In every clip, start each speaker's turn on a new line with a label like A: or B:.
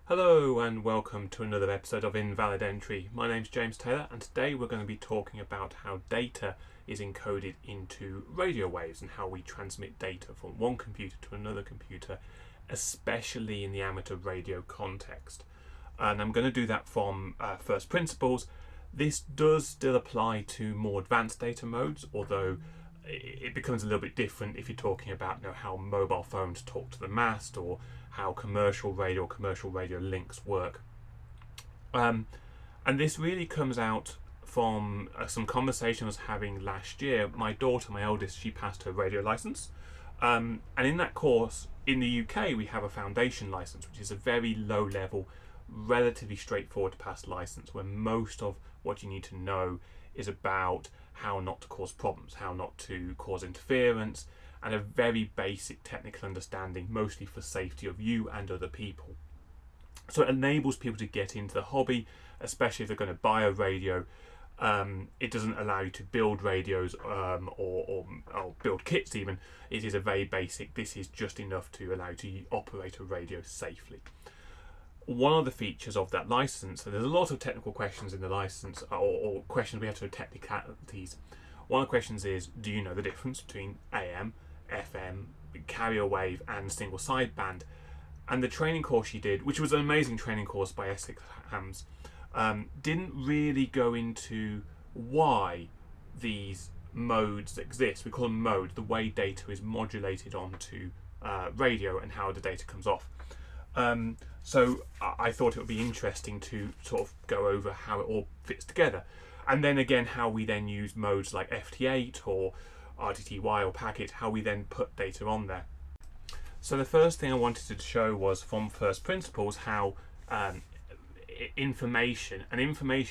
A: Hello and welcome to another episode of Invalid Entry. My name's James Taylor and today we're going to be talking about how data is encoded into radio waves and how we transmit data from one computer to another computer, especially in the amateur radio context. And I'm going to do that from first principles. This does still apply to more advanced data modes, although it becomes a little bit different if you're talking about how mobile phones talk to the mast or how commercial radio links work. And this really comes out from some conversation I was having last year. My daughter, my eldest, she passed her radio license. And in that course, in the UK, we have a foundation license, which is a very low level, relatively straightforward to pass license, where most of what you need to know is about how not to cause problems, how not to cause interference, and a very basic technical understanding, mostly for safety of you and other people. So it enables people to get into the hobby, especially if they're going to buy a radio. It doesn't allow you to build radios or build kits even. It is a very basic, this is just enough to allow you to operate a radio safely. One of the features of that license, and there's a lot of technical questions in the license, or questions we have to do technicalities. One of the questions is, do you know the difference between AM, FM, carrier wave and single sideband? And the training course she did, which was an amazing training course by Essex Hams, didn't really go into why these modes exist. We call them modes, the way data is modulated onto radio and how the data comes off. So I thought it would be interesting to sort of go over how it all fits together. And then again, how we then use modes like FT8 or RTTY or packet, how we then put data on there. So the first thing I wanted to show was from first principles how information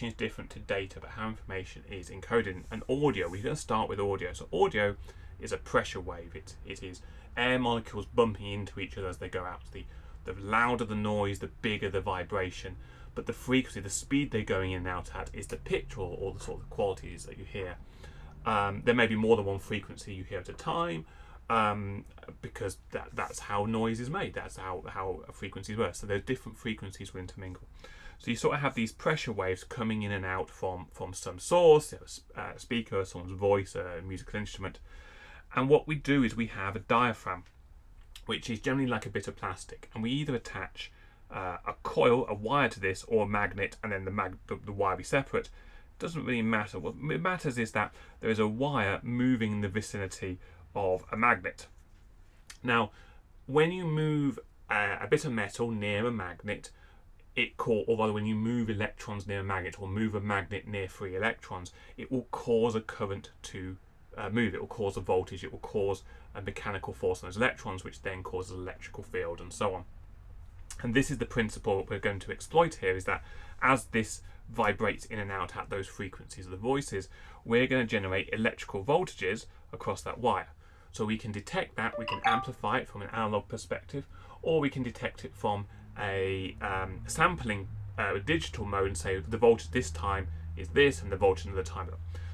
A: is different to data, but how information is encoded. And audio, we're going to start with audio. So audio is a pressure wave. It is air molecules bumping into each other as they go out. The louder the noise, the bigger the vibration, but the frequency, the speed they're going in and out at is the pitch or the sort of qualities that you hear. There may be more than one frequency you hear at a time, because that's how noise is made. That's how frequencies work. So those different frequencies will intermingle. So you sort of have these pressure waves coming in and out from some source, a speaker, someone's voice, a musical instrument. And what we do is we have a diaphragm, which is generally like a bit of plastic, and we either attach a coil, a wire to this, or a magnet, and then the wire be separate. Doesn't really matter. What matters is that there is a wire moving in the vicinity of a magnet. Now, when you move a bit of metal near a magnet, although when you move electrons near a magnet or move a magnet near free electrons, it will cause a current to move. It will cause a voltage. It will cause a mechanical force on those electrons, which then causes an electrical field and so on. And this is the principle that we're going to exploit here, is that as this vibrates in and out at those frequencies of the voices, we're going to generate electrical voltages across that wire. So we can detect that, we can amplify it from an analog perspective, or we can detect it from a sampling digital mode and say the voltage this time is this and the voltage another time.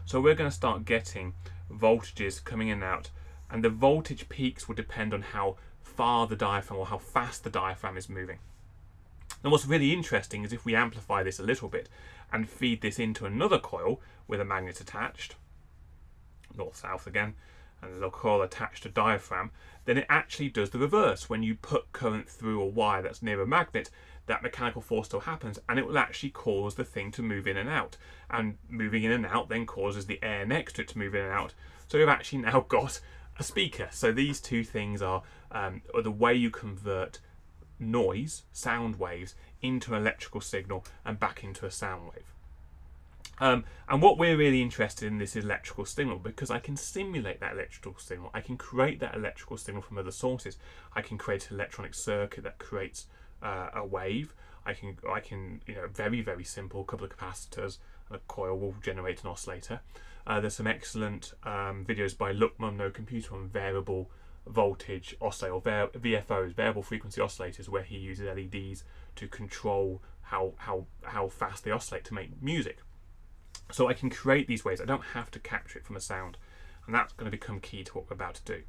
A: So we're going to start getting voltages coming in and out, and the voltage peaks will depend on how far the diaphragm or how fast the diaphragm is moving. And what's really interesting is if we amplify this a little bit and feed this into another coil with a magnet attached, north-south again, and a little coil attached to diaphragm, then it actually does the reverse. When you put current through a wire that's near a magnet, that mechanical force still happens, and it will actually cause the thing to move in and out. And moving in and out then causes the air next to it to move in and out. So we've actually now got a speaker. So these two things are the way you convert noise, sound waves, into an electrical signal and back into a sound wave. And what we're really interested in this electrical signal, because I can simulate that electrical signal. I can create that electrical signal from other sources. I can create an electronic circuit that creates a wave. I can very, very simple, couple of capacitors, and a coil will generate an oscillator. There's some excellent videos by Luckman No Computer on variable voltage oscillator, or VFOs, variable frequency oscillators, where he uses LEDs to control how fast they oscillate to make music. So I can create these waves. I don't have to capture it from a sound, and that's going to become key to what we're about to do.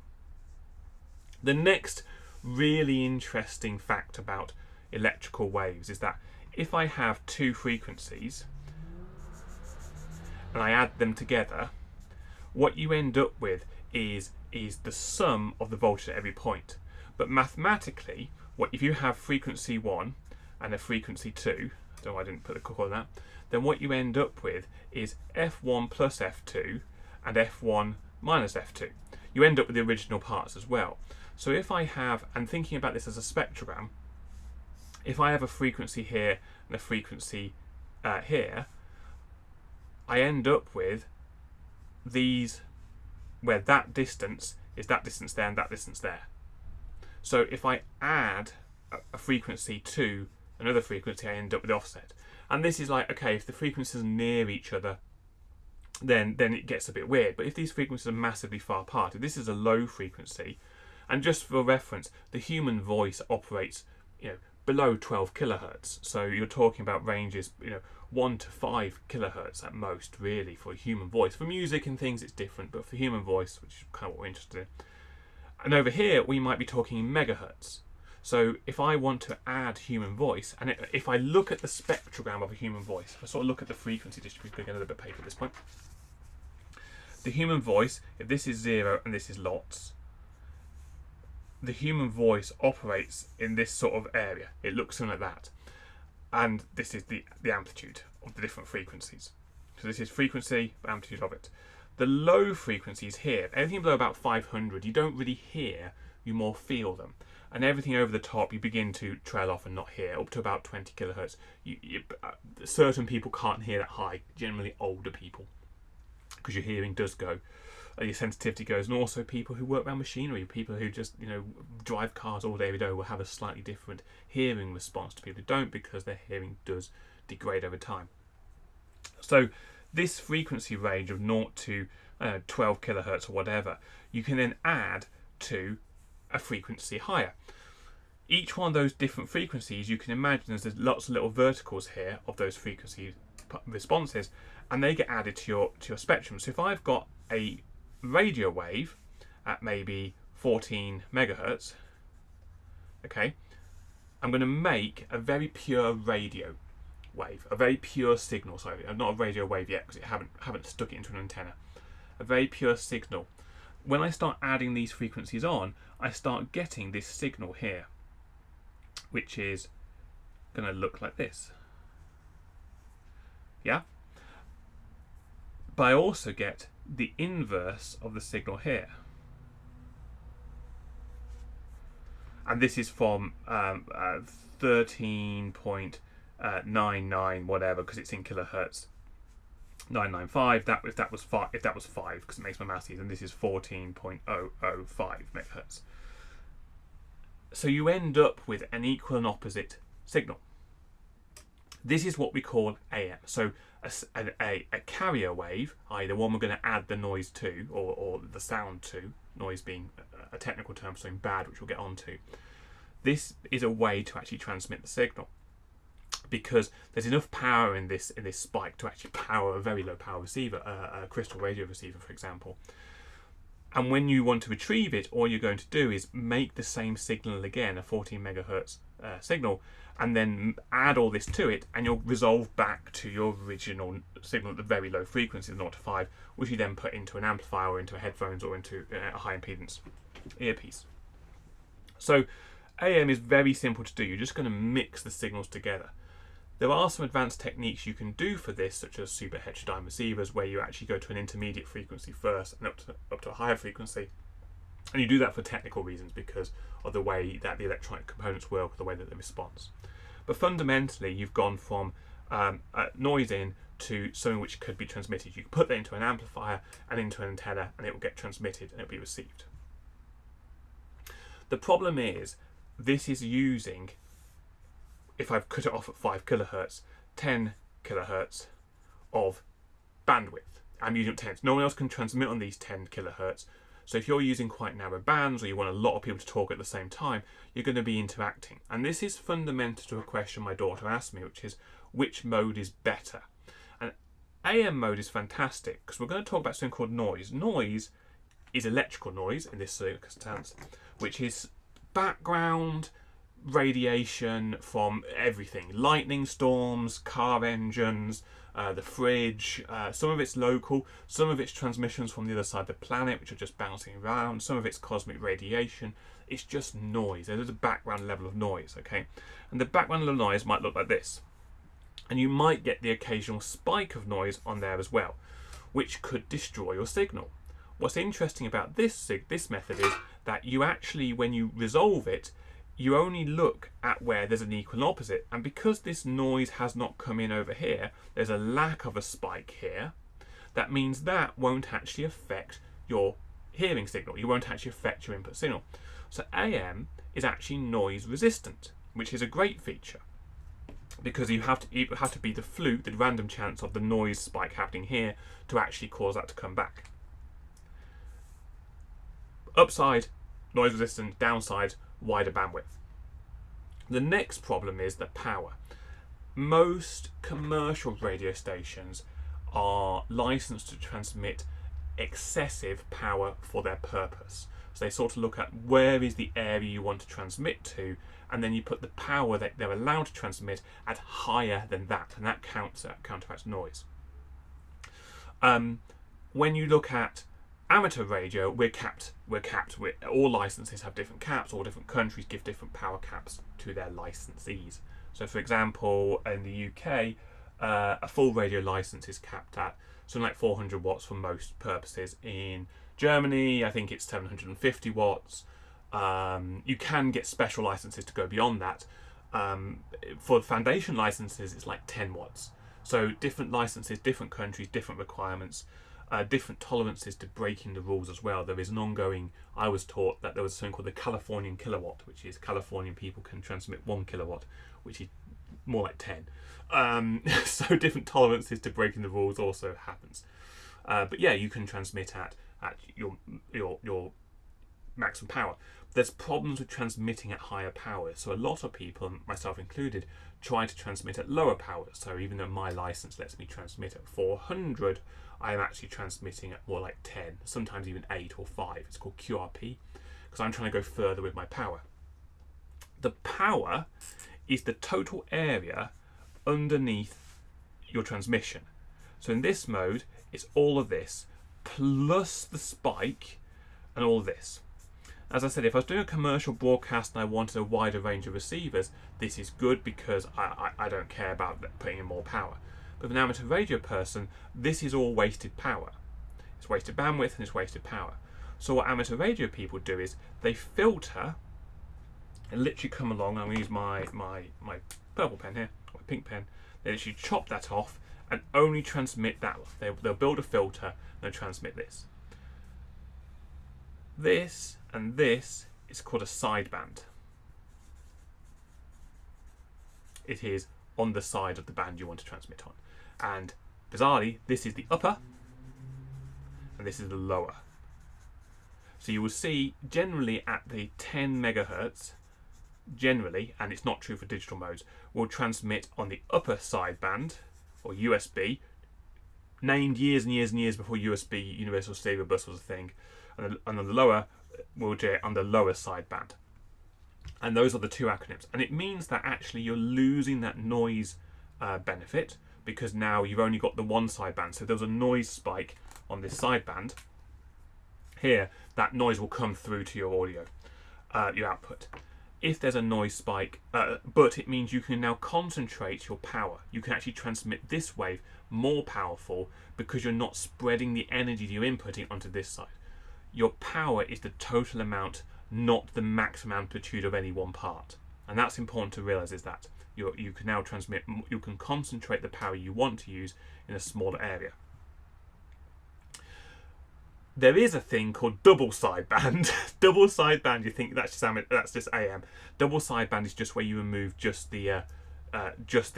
A: The next really interesting fact about electrical waves is that if I have two frequencies and I add them together, what you end up with is the sum of the voltage at every point. But mathematically, if you have frequency 1 and a frequency 2, I don't know why I didn't put the call on that, then what you end up with is F1 plus F2 and F1 minus F2. You end up with the original parts as well. So if I have, and thinking about this as a spectrogram, if I have a frequency here and a frequency here, I end up with these, where that distance is that distance there and that distance there. So if I add a frequency to another frequency, I end up with the offset. And this is like, okay, if the frequencies are near each other, then it gets a bit weird. But if these frequencies are massively far apart, if this is a low frequency, and just for reference, the human voice operates, below 12 kilohertz. So you're talking about ranges, 1 to 5 kilohertz at most, really, for a human voice. For music and things, it's different, but for human voice, which is kind of what we're interested in. And over here, we might be talking in megahertz. So if I want to add human voice, and if I look at the spectrogram of a human voice, if I sort of look at the frequency distribution, we're going to get a little bit of paper at this point. The human voice, if this is 0 and this is lots, the human voice operates in this sort of area. It looks something like that. And this is the amplitude of the different frequencies. So this is frequency, amplitude of it. The low frequencies here, anything below about 500, you don't really hear, you more feel them. And everything over the top, you begin to trail off and not hear, up to about 20 kilohertz. Certain people can't hear that high, generally older people, because your hearing does go, your sensitivity goes, and also people who work around machinery, people who just drive cars all day every day will have a slightly different hearing response to people who don't, because their hearing does degrade over time. So this frequency range of 0 to 12 kilohertz or whatever, you can then add to a frequency higher. Each one of those different frequencies, you can imagine there's lots of little verticals here of those frequency responses, and they get added to your spectrum. So if I've got a radio wave at maybe 14 megahertz, okay, I'm going to make a very pure radio wave, a very pure signal. Sorry, not a radio wave yet because I haven't stuck it into an antenna. A very pure signal. When I start adding these frequencies on, I start getting this signal here, which is going to look like this. Yeah? But I also get the inverse of the signal here. And this is from 13.99 whatever, because it's in kilohertz. 995. If that was 5, because it makes my maths easy, and this is 14.005 megahertz. So you end up with an equal and opposite signal. This is what we call AM. So a carrier wave, i.e. the one we're going to add the noise to, or the sound to, noise being a technical term for something bad, which we'll get onto. This is a way to actually transmit the signal, because there's enough power in this spike to actually power a very low power receiver, a crystal radio receiver, for example. And when you want to retrieve it, all you're going to do is make the same signal again, a 14 megahertz signal, and then add all this to it, and you'll resolve back to your original signal at the very low frequency, 0 to 5, which you then put into an amplifier or into headphones or into a high impedance earpiece. So AM is very simple to do. You're just going to mix the signals together. There are some advanced techniques you can do for this, such as super heterodyne receivers, where you actually go to an intermediate frequency first and up to a higher frequency. And you do that for technical reasons, because of the way that the electronic components work, the way that they respond. But fundamentally, you've gone from noise in to something which could be transmitted. You can put that into an amplifier and into an antenna, and it will get transmitted and it will be received. The problem is, this is using, if I've cut it off at 5 kilohertz, 10 kilohertz of bandwidth. I'm using 10. No one else can transmit on these 10 kilohertz. So if you're using quite narrow bands, or you want a lot of people to talk at the same time, you're going to be interacting. And this is fundamental to a question my daughter asked me, which is, which mode is better? And AM mode is fantastic, because we're going to talk about something called noise. Noise is electrical noise in this circumstance, which is background, radiation from everything: lightning storms, car engines, the fridge. Some of it's local, some of it's transmissions from the other side of the planet which are just bouncing around, some of it's cosmic radiation. It's just noise. There's a background level of noise, okay? And the background level of noise might look like this. And you might get the occasional spike of noise on there as well, which could destroy your signal. What's interesting about this method is that you actually, when you resolve it, you only look at where there's an equal and opposite. And because this noise has not come in over here, there's a lack of a spike here. That means that won't actually affect your hearing signal. You won't actually affect your input signal. So AM is actually noise resistant, which is a great feature, because it would have to be the fluke, the random chance of the noise spike happening here to actually cause that to come back. Upside, noise resistant; downside, wider bandwidth. The next problem is the power. Most commercial radio stations are licensed to transmit excessive power for their purpose. So they sort of look at where is the area you want to transmit to, and then you put the power that they're allowed to transmit at higher than that, and that counteracts noise. When you look at amateur radio, we're capped. All licenses have different caps. All different countries give different power caps to their licensees. So, for example, in the UK, a full radio license is capped at something like 400 watts for most purposes. In Germany, I think it's 750 watts. You can get special licenses to go beyond that. For foundation licenses, it's like 10 watts. So different licenses, different countries, different requirements, different tolerances to breaking the rules as well. There is an ongoing, I was taught that there was something called the Californian kilowatt, which is Californian people can transmit 1 kilowatt, which is more like 10. So different tolerances to breaking the rules also happens. But yeah, you can transmit at your maximum power. There's problems with transmitting at higher powers. So a lot of people, myself included, try to transmit at lower powers. So even though my license lets me transmit at 400, I am actually transmitting at more like 10, sometimes even 8 or 5. It's called QRP, because I'm trying to go further with my power. The power is the total area underneath your transmission. So in this mode, it's all of this plus the spike and all of this. As I said, if I was doing a commercial broadcast and I wanted a wider range of receivers, this is good because I don't care about putting in more power. But for an amateur radio person, this is all wasted power. It's wasted bandwidth and it's wasted power. So what amateur radio people do is they filter and literally come along. I'm going to use my purple pen here, my pink pen. They literally chop that off and only transmit that one. They'll build a filter and they'll transmit this. This and this is called a sideband. It is on the side of the band you want to transmit on. And bizarrely, this is the upper and this is the lower. So you will see generally at the 10 megahertz, generally, and it's not true for digital modes, will transmit on the upper sideband, or USB, named years and years and years before USB, Universal Stereo Bus, was a thing, and on the lower, will do it on the lower sideband. And those are the two acronyms. And it means that actually you're losing that noise benefit, because now you've only got the one sideband. So there's a noise spike on this sideband. Here, that noise will come through to your audio, your output. If there's a noise spike, but it means you can now concentrate your power. You can actually transmit this wave more powerful because you're not spreading the energy you're inputting onto this side. Your power is the total amount, not the maximum amplitude of any one part. And that's important to realize, is that you can now transmit, you can concentrate the power you want to use in a smaller area. There is a thing called double sideband. Double sideband, you think that's just AM. Double sideband is just where you remove just the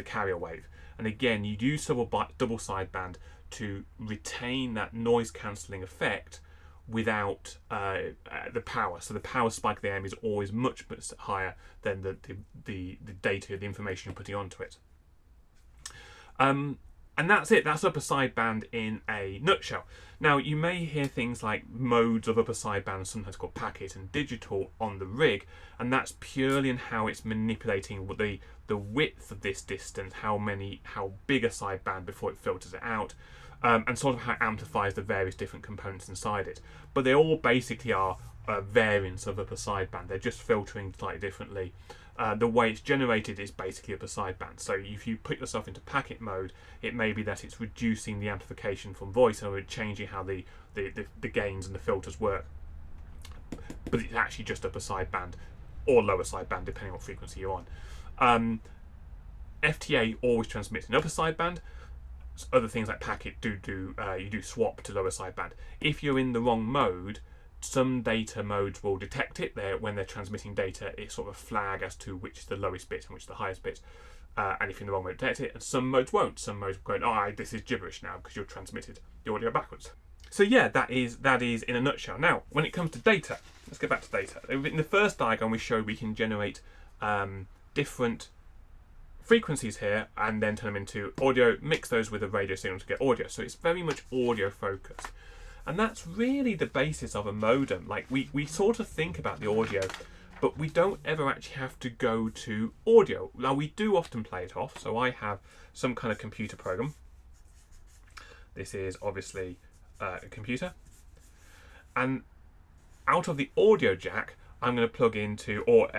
A: carrier wave. And again, you use double sideband to retain that noise cancelling effect without the power. So the power spike of the AM is always much higher than the data, the information you're putting onto it. And that's it. That's upper sideband in a nutshell. Now, you may hear things like modes of upper sideband, sometimes called packet and digital, on the rig, and that's purely in how it's manipulating the width of this distance, how big a sideband before it filters it out, and sort of how it amplifies the various different components inside it. But they all basically are variants of upper sideband. They're just filtering slightly differently. The way it's generated is basically upper sideband. So if you put yourself into packet mode, it may be that it's reducing the amplification from voice or changing how the gains and the filters work. But it's actually just upper sideband or lower sideband, depending on what frequency you're on. FTA always transmits in upper sideband. Other things like packet you do swap to lower sideband. If you're in the wrong mode, some data modes will detect it there when they're transmitting data. It sort of a flag as to which is the lowest bit and which is the highest bit. And if you're in the wrong mode, detect it. And some modes won't. Some modes will go, oh, this is gibberish now because you've transmitted the audio backwards. So yeah, that is in a nutshell. Now, when it comes to data, let's get back to data. In the first diagram, we showed we can generate different frequencies here and then turn them into audio, mix those with a radio signal to get audio. So it's very much audio focused. And that's really the basis of a modem. Like we sort of think about the audio, but we don't ever actually have to go to audio. Now we do often play it off. So I have some kind of computer program. This is obviously a computer. And out of the audio jack, I'm going to plug into, or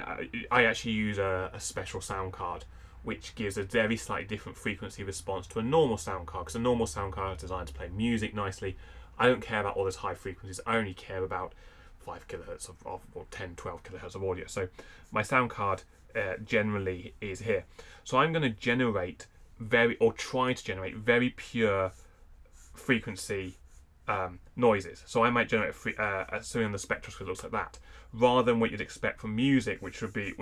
A: I actually use a special sound card, which gives a very slightly different frequency response to a normal sound card, because a normal sound card is designed to play music nicely. I don't care about all those high frequencies. I only care about 5 kilohertz or 10, 12 kilohertz of audio. So my sound card generally is here. So I'm going to generate try to generate very pure frequency noises. So I might generate something on the spectroscope that looks like that, rather than what you'd expect from music, which would be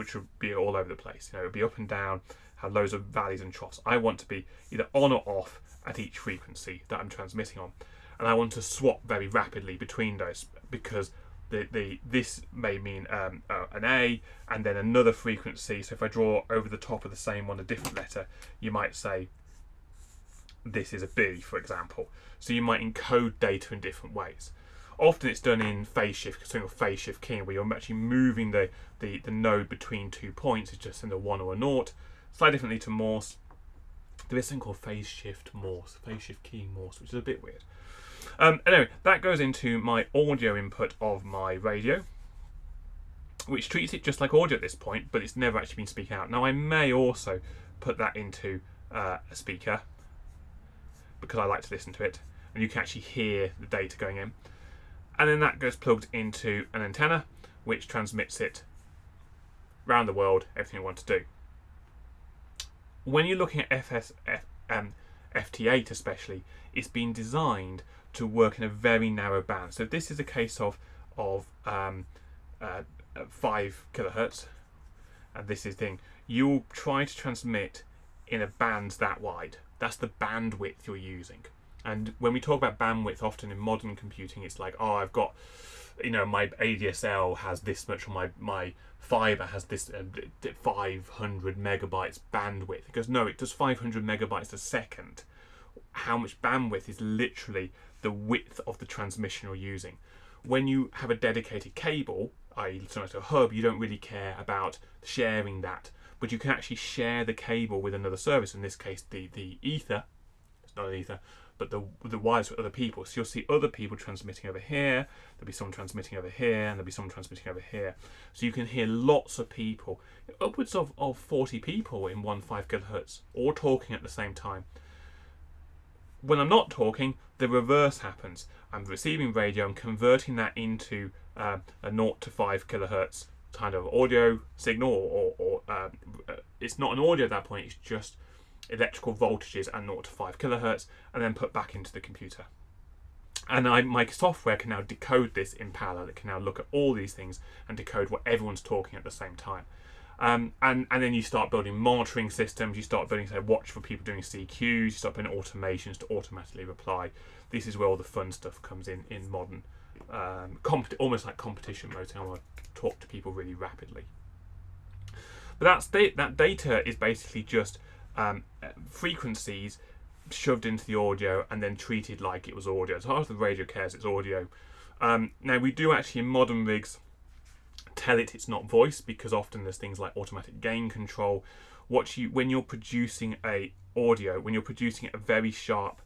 A: all over the place. You know, it would be up and down, have loads of valleys and troughs. I want to be either on or off at each frequency that I'm transmitting on. And I want to swap very rapidly between those, because this may mean an A and then another frequency. So if I draw over the top of the same one a different letter, you might say this is a B, for example. So you might encode data in different ways. Often it's done in phase shift, something called phase shift keying, where you're actually moving the node between 2 points. It's just in a 1 or a 0. Slightly differently to Morse, there is something called phase shift Morse, phase shift keying Morse, which is a bit weird. Anyway, that goes into my audio input of my radio, which treats it just like audio at this point, but it's never actually been speaking out. Now I may also put that into a speaker, because I like to listen to it, and you can actually hear the data going in. And then that goes plugged into an antenna, which transmits it around the world, everything you want to do. When you're looking at FT8 especially, it's been designed to work in a very narrow band. So this is a case of 5 kilohertz, and this is the thing. You'll try to transmit in a band that wide. That's the bandwidth you're using. And when we talk about bandwidth, often in modern computing, it's like, oh, I've got, my ADSL has this much, or my fiber has this 500 megabytes bandwidth. It goes, no, it does 500 megabytes a second. How much bandwidth is literally the width of the transmission you're using. When you have a dedicated cable, i.e. sometimes a hub, you don't really care about sharing that, but you can actually share the cable with another service. In this case, the ether. It's not an ether, but the wires for other people. So you'll see other people transmitting over here, there'll be someone transmitting over here, and there'll be someone transmitting over here. So you can hear lots of people, upwards of 40 people in 5 kilohertz, all talking at the same time. When I'm not talking, the reverse happens. I'm receiving radio, I'm converting that into a 0 to 5 kilohertz kind of audio signal, or it's not an audio at that point, it's just electrical voltages at 0 to 5 kilohertz, and then put back into the computer. And my software can now decode this in parallel. It can now look at all these things and decode what everyone's talking at the same time. And then you start building monitoring systems. You start building, say, watch for people doing CQs. You start building automations to automatically reply. This is where all the fun stuff comes in modern, almost like competition mode. So I want to talk to people really rapidly. But that data is basically just frequencies shoved into the audio and then treated like it was audio. As far as the radio cares, it's audio. Now we do actually in modern rigs tell it it's not voice, because often there's things like automatic gain control. When you're producing a audio, when you're producing a very sharp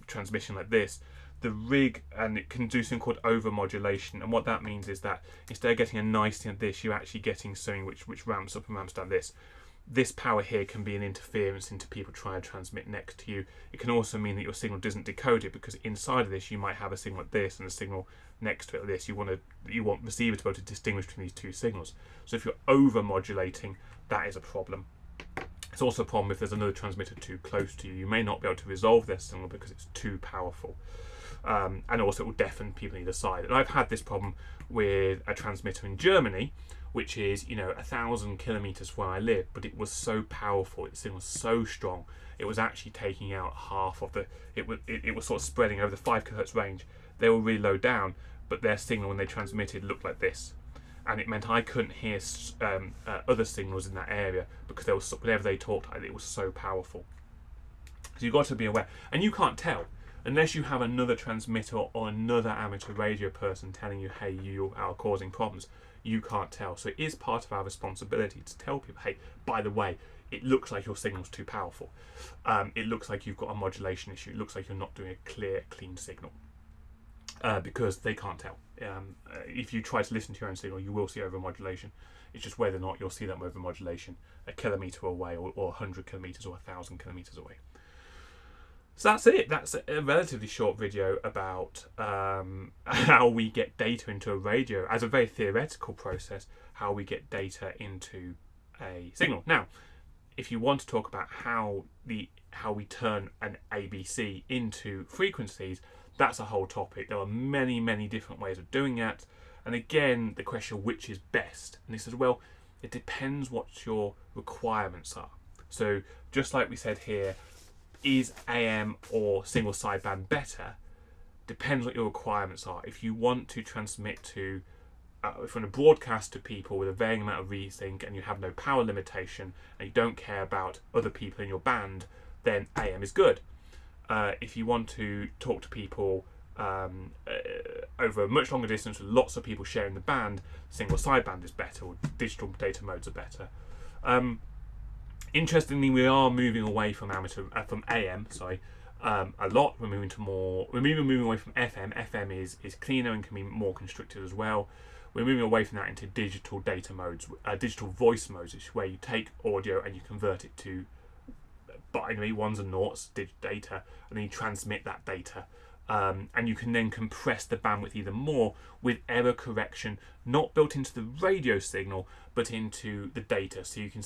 A: transmission like this, the rig, and it can do something called over modulation, and what that means is that instead of getting a nice thing like this, you're actually getting something which ramps up and ramps down. This power here can be an interference into people trying to transmit next to you. It can also mean that your signal doesn't decode it, because inside of this you might have a signal like this and a signal next to it like this. You want receiver to be able to distinguish between these two signals. So if you're over modulating, that is a problem. It's also a problem if there's another transmitter too close to you. You may not be able to resolve their signal because it's too powerful. And also it will deafen people on either side. And I've had this problem with a transmitter in Germany, which is 1,000 kilometers where I live, but it was so powerful, its signal was so strong, it was actually taking out half of the, it was sort of spreading over the 5 kilohertz range. They were really low down, but their signal when they transmitted looked like this. And it meant I couldn't hear other signals in that area, because there was, whenever they talked, it was so powerful. So you've got to be aware, and you can't tell unless you have another transmitter or another amateur radio person telling you, hey, you are causing problems. You can't tell. So it is part of our responsibility to tell people, hey, by the way, it looks like your signal's too powerful. It looks like you've got a modulation issue. It looks like you're not doing a clear, clean signal. Because they can't tell. If you try to listen to your own signal, you will see overmodulation. It's just whether or not you'll see that overmodulation a kilometre away, or 100 kilometres or 1,000 kilometres away. So that's it. That's a relatively short video about how we get data into a radio, as a very theoretical process, how we get data into a signal. Now, if you want to talk about how we turn an ABC into frequencies, that's a whole topic. There are many, many different ways of doing that. And again, the question, which is best? And he says, well, it depends what your requirements are. So just like we said here, is AM or single sideband better? Depends what your requirements are. If you want to transmit to, if you want to broadcast to people with a varying amount of resync, and you have no power limitation, and you don't care about other people in your band, then AM is good. If you want to talk to people over a much longer distance with lots of people sharing the band, single sideband is better, or digital data modes are better. Interestingly, we are moving away from AM, a lot. We're moving away from FM. FM is cleaner and can be more constricted as well. We're moving away from that into digital data modes, digital voice modes, which is where you take audio and you convert it to binary ones and noughts, data, and then you transmit that data. And you can then compress the bandwidth even more with error correction, not built into the radio signal, but into the data. So you can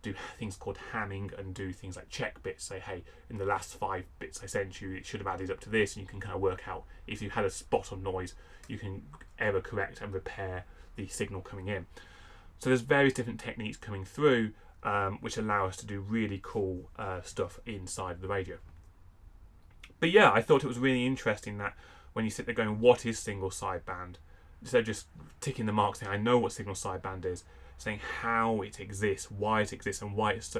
A: do things called hamming, and do things like check bits. Say, hey, in the last 5 bits I sent you, it should have added up to this, and you can kind of work out if you had a spot on noise, you can error correct and repair the signal coming in. So there's various different techniques coming through, which allow us to do really cool stuff inside the radio. But yeah, I thought it was really interesting that when you sit there going, what is single sideband? Instead of just ticking the mark saying, I know what single sideband is, saying how it exists, why it exists, and why it's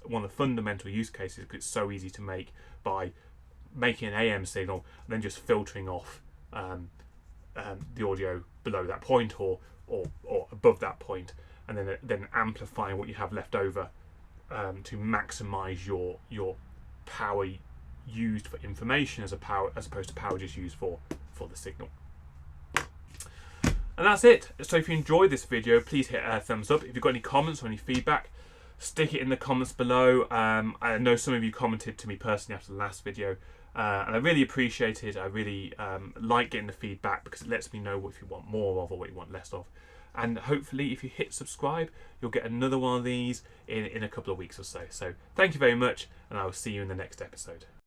A: one of the fundamental use cases, because it's so easy to make by making an AM signal and then just filtering off the audio below that point or above that point, and then amplifying what you have left over to maximize your power used for information as opposed to power just used for the signal. And that's it. So if you enjoyed this video, please hit a thumbs up. If you've got any comments or any feedback, stick it in the comments below. I know some of you commented to me personally after the last video, and I really appreciate it. I really like getting the feedback, because it lets me know what if you want more of or what you want less of. And hopefully if you hit subscribe, you'll get another one of these in a couple of weeks or so. So thank you very much, and I will see you in the next episode.